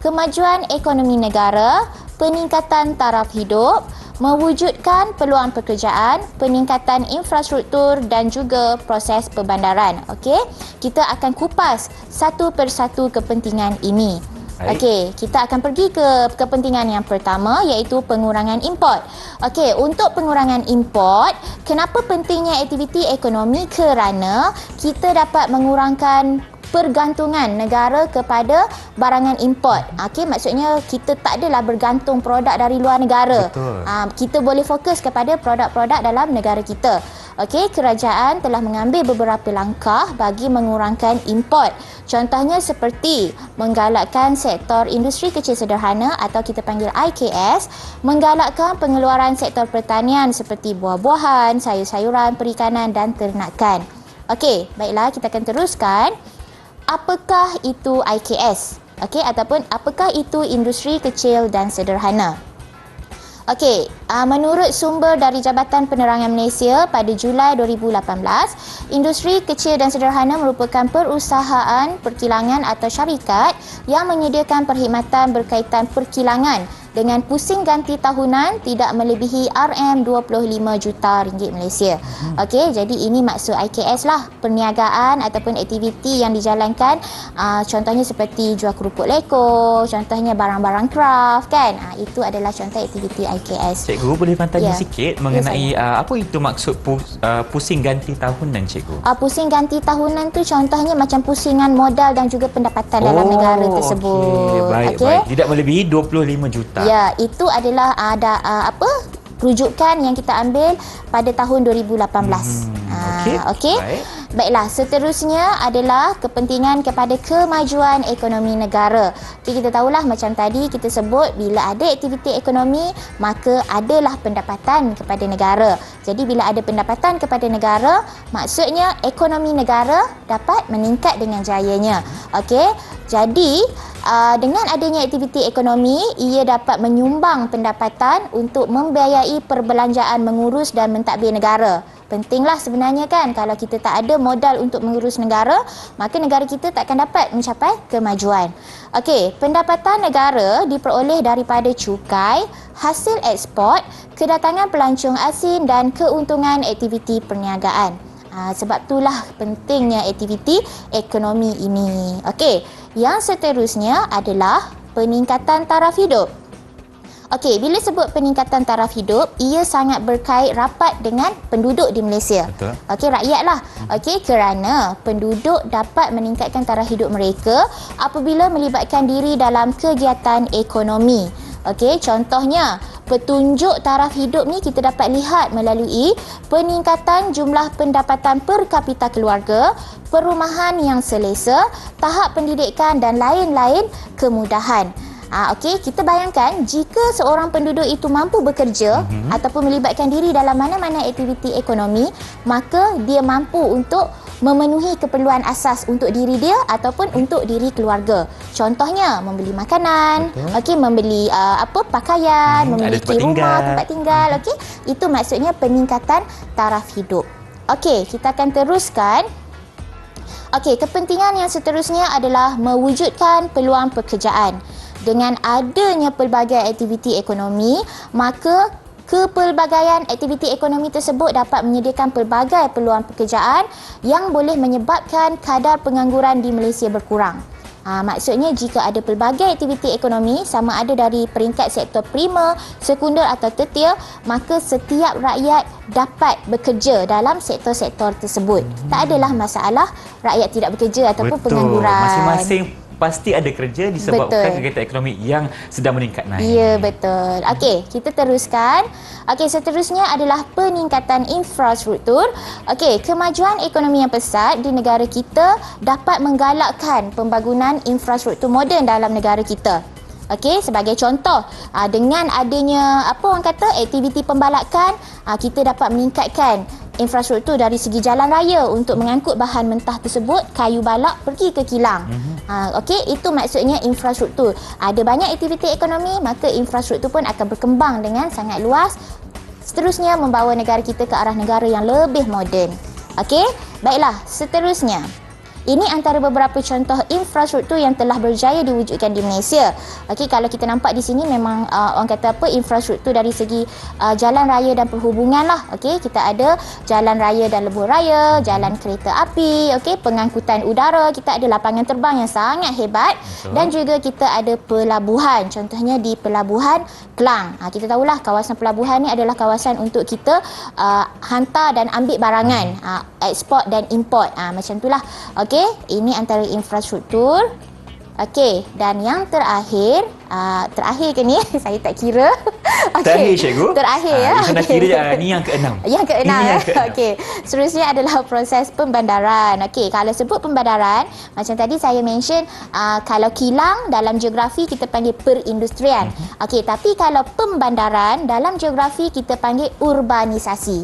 kemajuan ekonomi negara, peningkatan taraf hidup, mewujudkan peluang pekerjaan, peningkatan infrastruktur dan juga proses perbandaran. Okey, kita akan kupas satu persatu kepentingan ini. Baik. Okey, kita akan pergi ke kepentingan yang pertama iaitu pengurangan import. Okey, untuk pengurangan import, kenapa pentingnya aktiviti ekonomi? Kerana kita dapat mengurangkan pergantungan negara kepada barangan import. Okey, maksudnya kita tak adalah bergantung produk dari luar negara. Betul. Kita boleh fokus kepada produk-produk dalam negara kita. Okey, kerajaan telah mengambil beberapa langkah bagi mengurangkan import. Contohnya seperti menggalakkan sektor industri kecil sederhana atau kita panggil IKS, menggalakkan pengeluaran sektor pertanian seperti buah-buahan, sayur-sayuran, perikanan dan ternakan. Okey, baiklah kita akan teruskan. Apakah itu IKS? Okey, ataupun apakah itu industri kecil dan sederhana? Okey, menurut sumber dari Jabatan Penerangan Malaysia pada Julai 2018, industri kecil dan sederhana merupakan perusahaan perkilangan atau syarikat yang menyediakan perkhidmatan berkaitan perkilangan dengan pusing ganti tahunan tidak melebihi RM25 juta ringgit Malaysia. Okey, jadi ini maksud IKS lah, perniagaan ataupun aktiviti yang dijalankan, contohnya seperti jual kerupuk leko, contohnya barang-barang craft kan. Itu adalah contoh aktiviti IKS. Cikgu boleh tanya Ya. sikit mengenai apa itu maksud pusing ganti tahunan, cikgu? Pusing ganti tahunan tu contohnya macam pusingan modal dan juga pendapatan dalam negara tersebut. Baik, baik. Tidak melebihi 25 juta. Ya, itu adalah rujukan yang kita ambil pada tahun 2018. Okey. Baik. Baiklah, seterusnya adalah kepentingan kepada kemajuan ekonomi negara. Okey, kita tahulah macam tadi kita sebut bila ada aktiviti ekonomi, maka adalah pendapatan kepada negara. Jadi bila ada pendapatan kepada negara, maksudnya ekonomi negara dapat meningkat dengan jayanya. Okey. Jadi dengan adanya aktiviti ekonomi, ia dapat menyumbang pendapatan untuk membiayai perbelanjaan mengurus dan mentadbir negara. Pentinglah sebenarnya kan, kalau kita tak ada modal untuk mengurus negara, maka negara kita tak akan dapat mencapai kemajuan. Okey, pendapatan negara diperoleh daripada cukai, hasil ekspor, kedatangan pelancong asing dan keuntungan aktiviti perniagaan. Sebab itulah pentingnya aktiviti ekonomi ini. Okey, yang seterusnya adalah peningkatan taraf hidup. Okey, bila sebut peningkatan taraf hidup, ia sangat berkait rapat dengan penduduk di Malaysia. Betul. Okey, rakyatlah. Okey, kerana penduduk dapat meningkatkan taraf hidup mereka apabila melibatkan diri dalam kegiatan ekonomi. Okey, contohnya petunjuk taraf hidup ni kita dapat lihat melalui peningkatan jumlah pendapatan per kapita keluarga, perumahan yang selesa, tahap pendidikan dan lain-lain kemudahan. Okey, kita bayangkan jika seorang penduduk itu mampu bekerja ataupun melibatkan diri dalam mana-mana aktiviti ekonomi, maka dia mampu untuk memenuhi keperluan asas untuk diri dia ataupun untuk diri keluarga. Contohnya membeli makanan, okey, membeli pakaian, memiliki rumah, tempat tinggal, okey. Itu maksudnya peningkatan taraf hidup. Okey, kita akan teruskan. Okey, kepentingan yang seterusnya adalah mewujudkan peluang pekerjaan. Dengan adanya pelbagai aktiviti ekonomi, maka kepelbagaian aktiviti ekonomi tersebut dapat menyediakan pelbagai peluang pekerjaan yang boleh menyebabkan kadar pengangguran di Malaysia berkurang. Maksudnya jika ada pelbagai aktiviti ekonomi sama ada dari peringkat sektor primer, sekunder atau tertiar, maka setiap rakyat dapat bekerja dalam sektor-sektor tersebut. Tak adalah masalah rakyat tidak bekerja ataupun pengangguran. Masing-masing pasti ada kerja disebabkan kegiatan ekonomi yang sedang meningkat naik. Ya, betul. Okey, kita teruskan. Okey, seterusnya adalah peningkatan infrastruktur. Okey, kemajuan ekonomi yang pesat di negara kita dapat menggalakkan pembangunan infrastruktur moden dalam negara kita. Okey, sebagai contoh, dengan adanya aktiviti pembalakan, kita dapat meningkatkan infrastruktur dari segi jalan raya untuk mengangkut bahan mentah tersebut, kayu balak pergi ke kilang. Okey, itu maksudnya infrastruktur. Ada banyak aktiviti ekonomi, maka infrastruktur pun akan berkembang dengan sangat luas. Seterusnya membawa negara kita ke arah negara yang lebih moden. Okey, baiklah, seterusnya. Ini antara beberapa contoh infrastruktur yang telah berjaya diwujudkan di Malaysia. Okey, kalau kita nampak di sini memang orang kata infrastruktur dari segi jalan raya dan perhubungan lah. Okey, kita ada jalan raya dan lebuh raya, jalan kereta api, okey, pengangkutan udara, kita ada lapangan terbang yang sangat hebat. Betul. Dan juga kita ada pelabuhan. Contohnya di Pelabuhan Klang. Kita tahulah kawasan pelabuhan ni adalah kawasan untuk kita hantar dan ambil barangan, ekspor dan import. Macam itulah. Okey, ini antara infrastruktur. Okey, dan yang terakhir, terakhir ke ni? Saya tak kira. Okay. Terakhir, cikgu? Terakhir ya. Nak kira ni yang ke-6. Yang ke-6 ya. Okey. Seterusnya adalah proses pembandaran. Okey, kalau sebut pembandaran, macam tadi saya mention, kalau kilang dalam geografi kita panggil perindustrian. Okey, tapi kalau pembandaran dalam geografi kita panggil urbanisasi.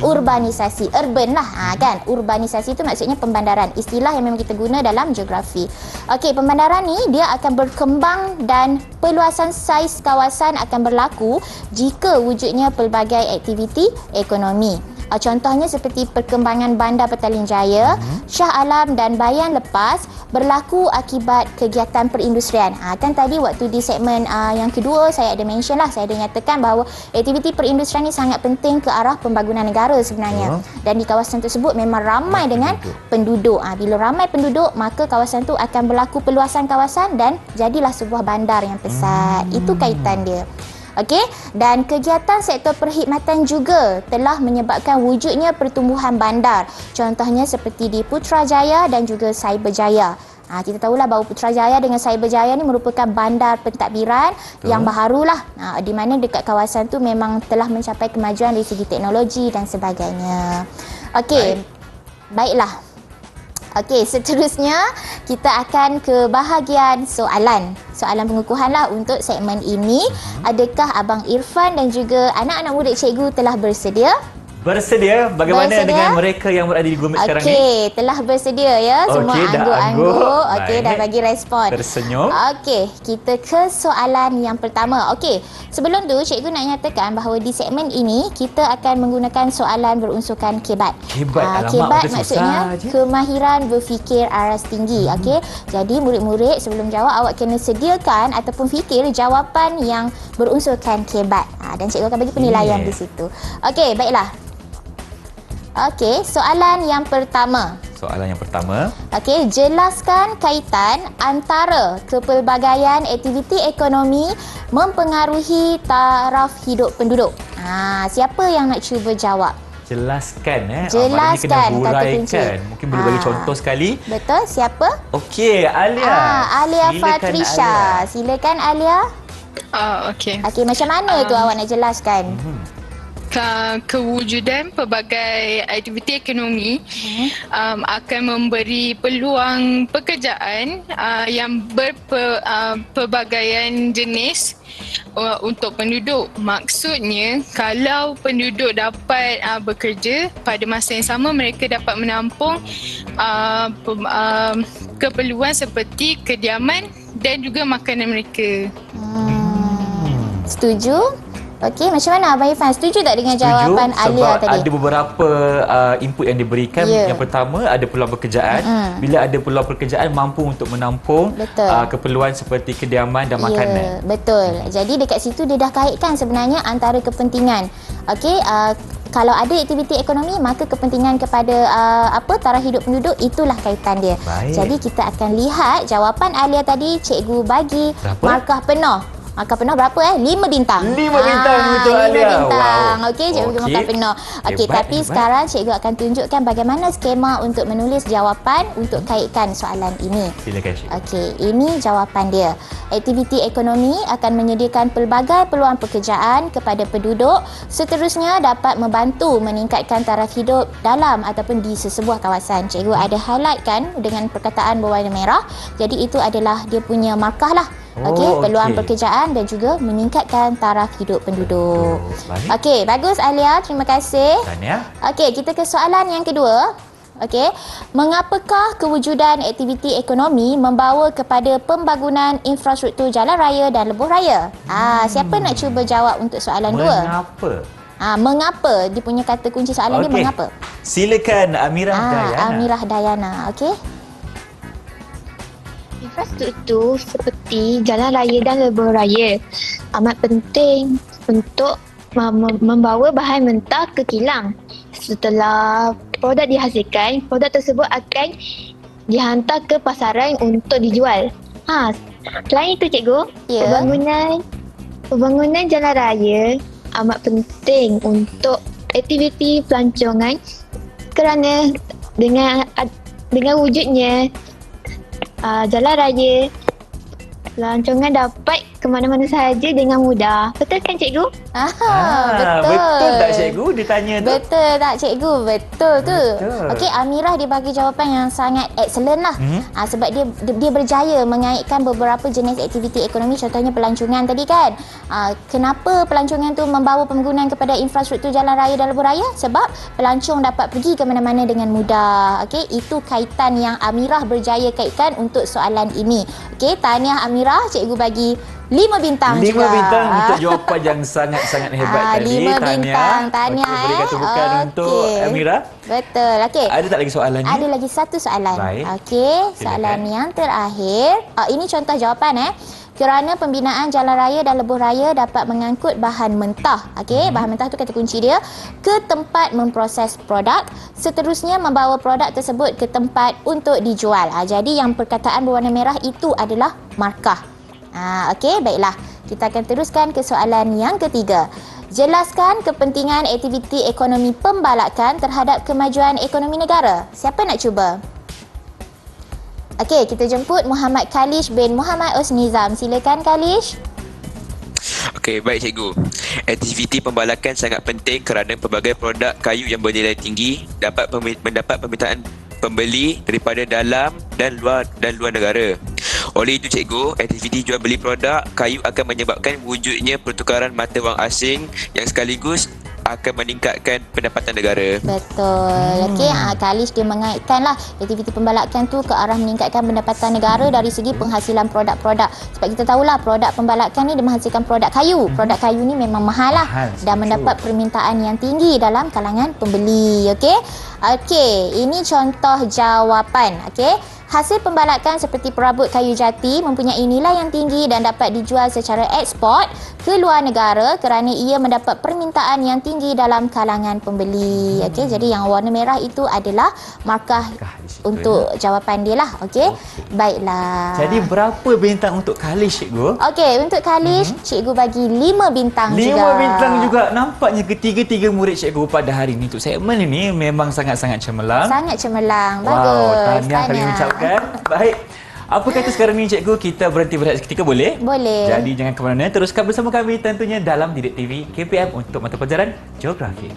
Urbanisasi, urban lah, kan. Urbanisasi itu maksudnya pembandaran. Istilah yang memang kita guna dalam geografi. Okey, pembandaran ni dia akan berkembang dan perluasan saiz kawasan akan berlaku jika wujudnya pelbagai aktiviti ekonomi. Contohnya seperti perkembangan Bandar Petaling Jaya, Shah Alam dan Bayan Lepas berlaku akibat kegiatan perindustrian. Kan tadi waktu di segmen yang kedua saya ada mention lah, saya ada nyatakan bahawa aktiviti perindustrian ini sangat penting ke arah pembangunan negara sebenarnya. Dan di kawasan tersebut memang ramai dengan penduduk. Bila ramai penduduk, maka kawasan tu akan berlaku perluasan kawasan dan jadilah sebuah bandar yang pesat. Itu kaitan dia. Okey, dan kegiatan sektor perkhidmatan juga telah menyebabkan wujudnya pertumbuhan bandar. Contohnya seperti di Putrajaya dan juga Cyberjaya. Kita tahulah bahawa Putrajaya dengan Cyberjaya ni merupakan bandar pentadbiran yang baharulah. Di mana dekat kawasan tu memang telah mencapai kemajuan dari segi teknologi dan sebagainya. Okey, baiklah. Okey, seterusnya kita akan ke bahagian soalan. Soalan pengukuhan lah untuk segmen ini. Adakah Abang Irfan dan juga anak-anak murid cikgu telah bersedia? Bersedia? Bagaimana dengan mereka yang berada di Gumit sekarang ni? Okey, telah bersedia ya. Semua angguk-angguk. Okey, dah bagi respon. Tersenyum. Okey, kita ke soalan yang pertama. Okey, sebelum tu cikgu nak nyatakan bahawa di segmen ini kita akan menggunakan soalan berunsurkan kebat. Kebat maksudnya kemahiran berfikir aras tinggi. Okey, jadi murid-murid sebelum jawab awak kena sediakan ataupun fikir jawapan yang berunsurkan kebat. Dan cikgu akan bagi penilaian di situ. Okey, baiklah. Okey, soalan yang pertama. Okey, jelaskan kaitan antara kepelbagaian aktiviti ekonomi mempengaruhi taraf hidup penduduk. Siapa yang nak cuba jawab? Jelaskan. Jelaskan, kena kata kunci. Mungkin boleh bagi contoh sekali. Betul, siapa? Okey, Alia. Alia Fatrisha. Silakan Alia. Okey. Okey, macam mana tu awak nak jelaskan? Kewujudan pelbagai aktiviti ekonomi akan memberi peluang pekerjaan yang berpelbagaian jenis untuk penduduk. Maksudnya kalau penduduk dapat bekerja, pada masa yang sama mereka dapat menampung keperluan seperti kediaman dan juga makanan mereka. Setuju? Okey, macam mana Abang Irfan? Setuju tak dengan jawapan Alia tadi? Sebab ada beberapa input yang diberikan. Yang pertama, ada peluang pekerjaan. Bila ada peluang pekerjaan, mampu untuk menampung keperluan seperti kediaman dan makanan. Betul. Jadi dekat situ dia dah kaitkan sebenarnya antara kepentingan. Okey, kalau ada aktiviti ekonomi, maka kepentingan kepada taraf hidup penduduk, itulah kaitan dia. Baik. Jadi kita akan lihat jawapan Alia tadi, cikgu bagi markah penuh. Markah penuh berapa 5 bintang. 5 bintang untuk Alia. 5 bintang. Wow. Okey, cikgu bagi markah penuh. Okey, tapi sekarang cikgu akan tunjukkan bagaimana skema untuk menulis jawapan untuk kaitkan soalan ini. Silakan cikgu. Okey, ini jawapan dia. Aktiviti ekonomi akan menyediakan pelbagai peluang pekerjaan kepada penduduk, seterusnya dapat membantu meningkatkan taraf hidup dalam ataupun di sesebuah kawasan. Cikgu ada highlight kan dengan perkataan berwarna merah. Jadi itu adalah dia punya markah lah. Okey, peluang pekerjaan dan juga meningkatkan taraf hidup penduduk. Okey, bagus Alia, terima kasih. Okey, kita ke soalan yang kedua. Okey, mengapakah kewujudan aktiviti ekonomi membawa kepada pembangunan infrastruktur jalan raya dan lebuh raya? Siapa nak cuba jawab untuk soalan Mengapa? Mengapa? Dia punya kata kunci soalan dia mengapa? Silakan Amirah Dayana. Amirah Dayana, okey. Infrastruktur seperti jalan raya dan lebuh raya amat penting untuk membawa bahan mentah ke kilang. Setelah produk dihasilkan, produk tersebut akan dihantar ke pasaran untuk dijual. Selain itu cikgu, pembangunan jalan raya amat penting untuk aktiviti pelancongan kerana dengan wujudnya jalan raya, pelancongan dapat ke mana-mana sahaja dengan mudah. Betul kan cikgu? Betul tak cikgu? cikgu dia tanya tu. Betul tak cikgu? Betul tu. Betul. Okey, Amirah dia bagi jawapan yang sangat excellent lah. Sebab dia berjaya mengaitkan beberapa jenis aktiviti ekonomi, contohnya pelancongan tadi kan. Kenapa pelancongan tu membawa penggunaan kepada infrastruktur jalan raya dan lebuh raya? Sebab pelancong dapat pergi ke mana-mana dengan mudah. Okey, itu kaitan yang Amirah berjaya kaitkan untuk soalan ini. Okey, tahniah Amirah, cikgu bagi 5 bintang 5 juga. bintang untuk jawapan yang sangat-sangat hebat tadi. 5 bintang. Tahniah. Okey, berikan tepukan untuk Amira. Betul. Okey. Ada tak lagi soalan ni? Ada lagi satu soalan. Baik. Okey, soalan yang terakhir. Ini contoh jawapan Kerana pembinaan jalan raya dan lebuh raya dapat mengangkut bahan mentah. Okey, bahan mentah tu kata kunci dia, ke tempat memproses produk, seterusnya membawa produk tersebut ke tempat untuk dijual. Jadi yang perkataan berwarna merah itu adalah markah. Okey, baiklah. Kita akan teruskan ke soalan yang ketiga. Jelaskan kepentingan aktiviti ekonomi pembalakan terhadap kemajuan ekonomi negara. Siapa nak cuba? Okey, kita jemput Muhammad Kalish bin Muhammad Osnizam. Silakan Kalish. Okey, baik cikgu. Aktiviti pembalakan sangat penting kerana pelbagai produk kayu yang bernilai tinggi dapat mendapat permintaan pembeli daripada dalam dan luar negara. Oleh itu cikgu, aktiviti jual beli produk kayu akan menyebabkan wujudnya pertukaran mata wang asing yang sekaligus akan meningkatkan pendapatan negara. Betul. Okey, Kalish dia mengaitkanlah aktiviti pembalakan tu ke arah meningkatkan pendapatan negara dari segi penghasilan produk-produk. Sebab kita tahulah produk pembalakan ni dia menghasilkan produk kayu. Produk kayu ni memang mahal lah dan mendapat permintaan yang tinggi dalam kalangan pembeli. Okey. Okey, ini contoh jawapan. Okey. Hasil pembalakan seperti perabot kayu jati mempunyai nilai yang tinggi dan dapat dijual secara ekspor ke luar negara kerana ia mendapat permintaan yang tinggi dalam kalangan pembeli. Okey, jadi yang warna merah itu adalah markah untuk jawapan dia lah. Okey. Baiklah. Jadi berapa bintang untuk Kalish, cikgu? Okey, untuk Kalish, cikgu bagi 5 bintang 5 juga. 5 bintang juga. Nampaknya ketiga-tiga murid cikgu pada hari ini untuk segmen ini memang sangat-sangat cemerlang. Sangat cemerlang. Wow, Bagus. tahniah kami ucapkan. Baik. Apa kata sekarang ni cikgu, kita berhenti berehat seketika boleh? Boleh. Jadi jangan ke mana-mana, teruskan bersama kami tentunya dalam Didik TV KPM untuk mata pelajaran Geografi.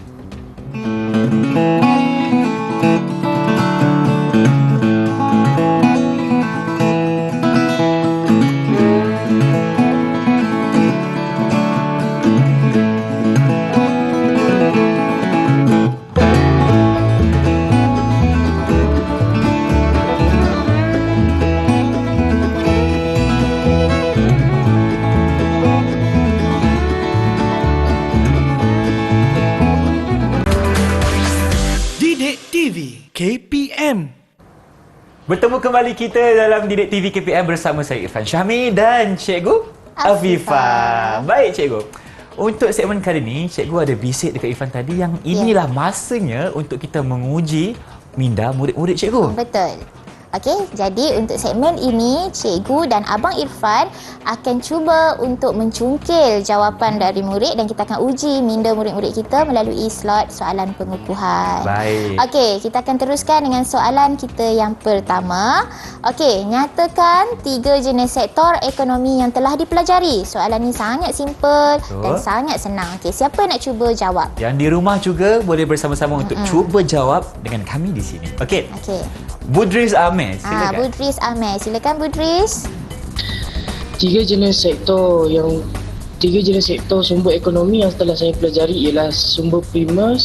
Didik TV KPM. Bertemu kembali kita dalam Didik TV KPM bersama saya Irfan Syahmi dan Cikgu Afifah. Baik cikgu. Untuk segmen kali ini, cikgu ada bisik dekat Irfan tadi yang inilah masanya untuk kita menguji minda murid-murid cikgu. Betul. Okey, jadi untuk segmen ini, cikgu dan Abang Irfan akan cuba untuk mencungkil jawapan dari murid dan kita akan uji minda murid-murid kita melalui slot soalan pengukuhan. Baik. Okey, kita akan teruskan dengan soalan kita yang pertama. Okey, nyatakan 3 jenis sektor ekonomi yang telah dipelajari. Soalan ini sangat simple dan sangat senang. Okey, siapa nak cuba jawab? Yang di rumah juga boleh bersama-sama untuk cuba jawab dengan kami di sini. Okey. Okey. Budris Ahmed, silakan. Budris Ahmed. Silakan Budris. Tiga jenis sektor sumber ekonomi yang telah saya pelajari ialah sektor prima,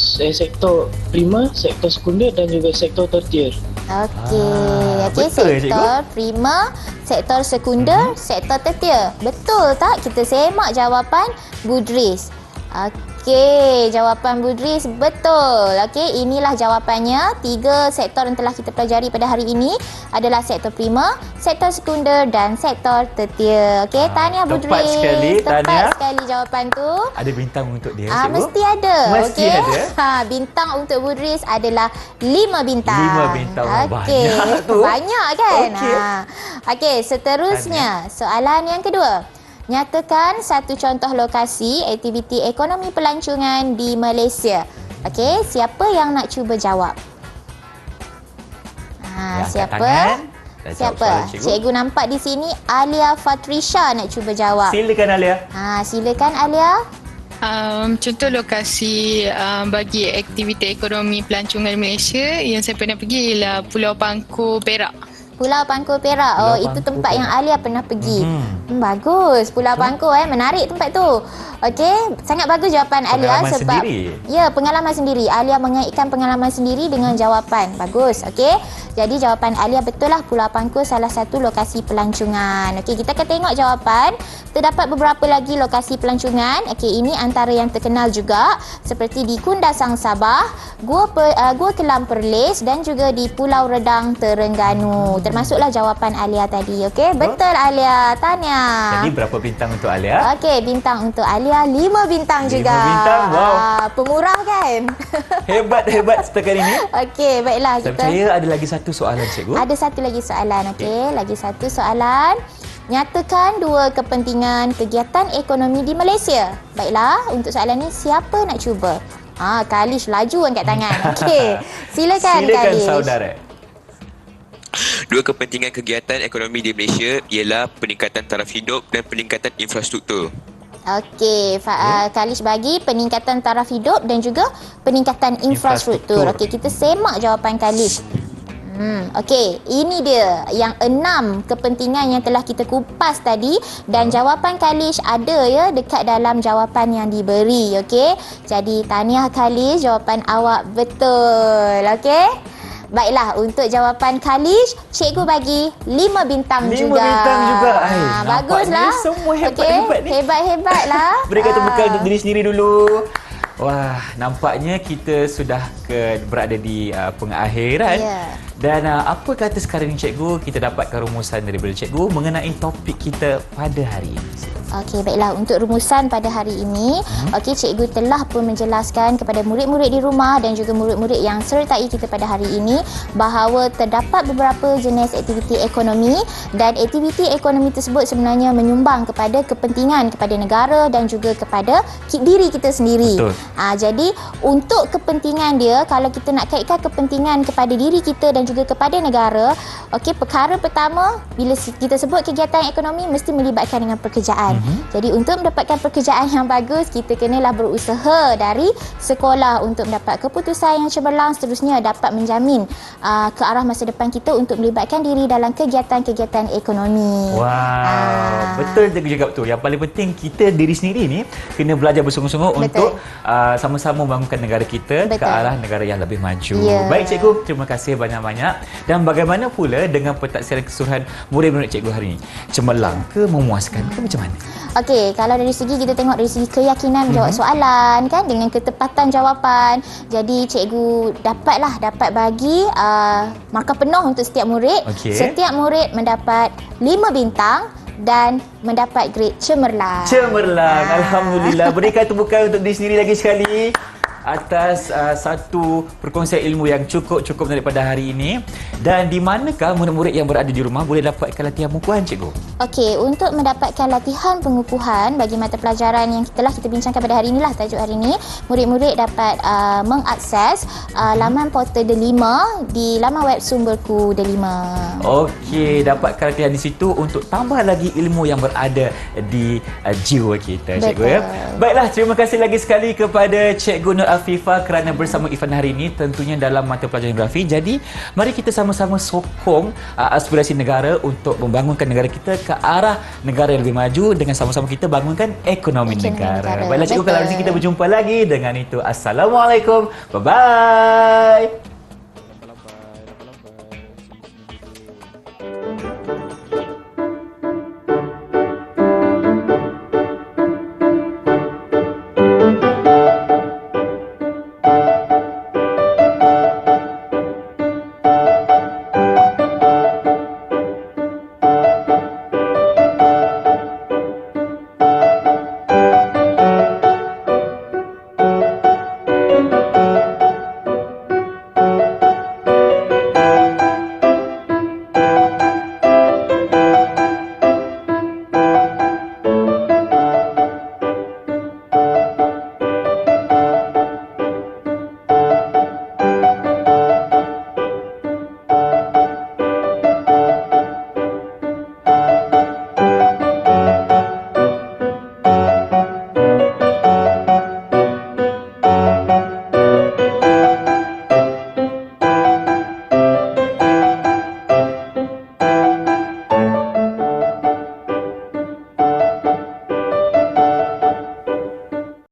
sektor sekunder dan juga sektor tertier. Okey, betul, sektor prima, sektor sekunder, sektor tertier. Betul tak? Kita semak jawapan Budris. Okey, jawapan Budris betul. Okey, inilah jawapannya. 3 sektor yang telah kita pelajari pada hari ini adalah sektor prima, sektor sekunder dan sektor tertier. Okey, tahniah Budris. Tepat sekali, tahniah. Tepat sekali jawapan tu. Ada bintang untuk dia, cikgu? Mesti ada. Mesti okey? ada. Bintang untuk Budris adalah 5 bintang. 5 bintang. Okey. Banyak tu. Banyak kan? Okey. Okey, seterusnya soalan yang kedua. Nyatakan satu contoh lokasi aktiviti ekonomi pelancongan di Malaysia. Okey, siapa yang nak cuba jawab? Siapa? Siapa? Cikgu nampak di sini Alia Fatrisha nak cuba jawab. Silakan Alia. Silakan Alia. Contoh lokasi bagi aktiviti ekonomi pelancongan Malaysia yang saya pernah pergi ialah Pulau Pangkor, Perak. Pulau Pangkor Perak. Oh, Pulau itu Pangkor tempat yang Perak. Alia pernah pergi. Bagus. Pulau Pangkor menarik tempat tu. Okey, sangat bagus jawapan Alia Pengalaman sebab sendiri. ya, pengalaman sendiri. Alia mengaitkan pengalaman sendiri dengan jawapan. Bagus. Okey. Jadi jawapan Alia betul lah, Pulau Pangkor salah satu lokasi pelancongan. Okey, kita akan tengok jawapan. Terdapat beberapa lagi lokasi pelancongan. Okey, ini antara yang terkenal juga seperti di Kundasang Sabah, Gua Kelam Perlis dan juga di Pulau Redang Terengganu. Termasuklah jawapan Alia tadi. Okey, betul Alia. Tahniah. Jadi berapa bintang untuk Alia? Okey, bintang untuk Alia 5 bintang 5 juga. bintang, wow. Pemurah kan? Hebat setakat ini. Okey, baiklah Saya kita. percaya ada lagi satu soalan, cikgu. Ada satu lagi soalan, okey. Lagi satu soalan. Nyatakan dua kepentingan kegiatan ekonomi di Malaysia. Baiklah, untuk soalan ni siapa nak cuba? Kalish laju angkat tangan. Okey. Silakan Kalish. saudara. Dua kepentingan kegiatan ekonomi di Malaysia ialah peningkatan taraf hidup dan peningkatan infrastruktur. Okey, Kalish bagi peningkatan taraf hidup dan juga peningkatan infrastruktur. Infrastruktur. Okey, kita semak jawapan Kalish. Okey, ini dia yang 6 kepentingan yang telah kita kupas tadi dan jawapan Kalish ada ya dekat dalam jawapan yang diberi. Okey, jadi tahniah Kalish, jawapan awak betul. Okey. Baiklah, untuk jawapan Kalish, cikgu bagi 5 bintang 5 juga. bintang juga. Ai, Baguslah. nampaknya semua hebat-hebat Okey, ni. Hebat-hebatlah. Berikan tepukan untuk diri sendiri dulu. Wah, nampaknya kita sudah berada di pengakhiran. Ya. Dan apa kata sekarang ni cikgu, kita dapatkan rumusan daripada cikgu mengenai topik kita pada hari ini. Okey, baiklah. Untuk rumusan pada hari ini, okey, cikgu telah pun menjelaskan kepada murid-murid di rumah dan juga murid-murid yang sertai kita pada hari ini bahawa terdapat beberapa jenis aktiviti ekonomi dan aktiviti ekonomi tersebut sebenarnya menyumbang kepada kepentingan kepada negara dan juga kepada diri kita sendiri. Betul. Jadi, untuk kepentingan dia, kalau kita nak kaitkan kepentingan kepada diri kita dan juga kepada negara, okey, perkara pertama, bila kita sebut kegiatan ekonomi mesti melibatkan dengan pekerjaan. Jadi untuk mendapatkan pekerjaan yang bagus, kita kenalah berusaha dari sekolah untuk mendapat keputusan yang cemerlang, seterusnya dapat menjamin ke arah masa depan kita untuk melibatkan diri dalam kegiatan-kegiatan ekonomi. Wow, betul cikgu cakap tu. Yang paling penting kita diri sendiri ni kena belajar bersungguh-sungguh untuk sama-sama membangunkan negara kita ke arah negara yang lebih maju. Ya. Baik cikgu, terima kasih banyak-banyak. Dan bagaimana pula dengan pentaksiran keseluruhan murid-murid cikgu hari ini? Cemerlang ke, memuaskan ke, macam mana? Okey, kalau dari segi kita tengok dari segi keyakinan menjawab soalan kan, dengan ketepatan jawapan, jadi cikgu dapat bagi markah penuh untuk setiap murid. Okey. Setiap murid mendapat 5 bintang dan mendapat grade cemerlang. Cemerlang. Alhamdulillah. Berikan tepukan untuk diri sendiri lagi sekali atas satu perkongsian ilmu yang cukup daripada hari ini. Dan di manakah murid-murid yang berada di rumah boleh dapatkan latihan pengukuhan, cikgu? Okey, untuk mendapatkan latihan pengukuhan bagi mata pelajaran yang telah kita bincangkan pada hari inilah tajuk hari ini, murid-murid dapat mengakses laman portal Delima di laman web sumberku Delima. Okey, dapatkan latihan di situ untuk tambah lagi ilmu yang berada di jiwa kita, cikgu ya. Baiklah, terima kasih lagi sekali kepada Cikgu Nur Afifah kerana bersama Irfan hari ini, tentunya dalam mata pelajaran geografi. Jadi, mari kita sama-sama sokong aspirasi negara untuk membangunkan negara kita ke arah negara yang lebih maju dengan sama-sama kita bangunkan ekonomi negara. Baiklah cikgu, kalau hari ini kita berjumpa lagi. Dengan itu, Assalamualaikum. Bye-bye.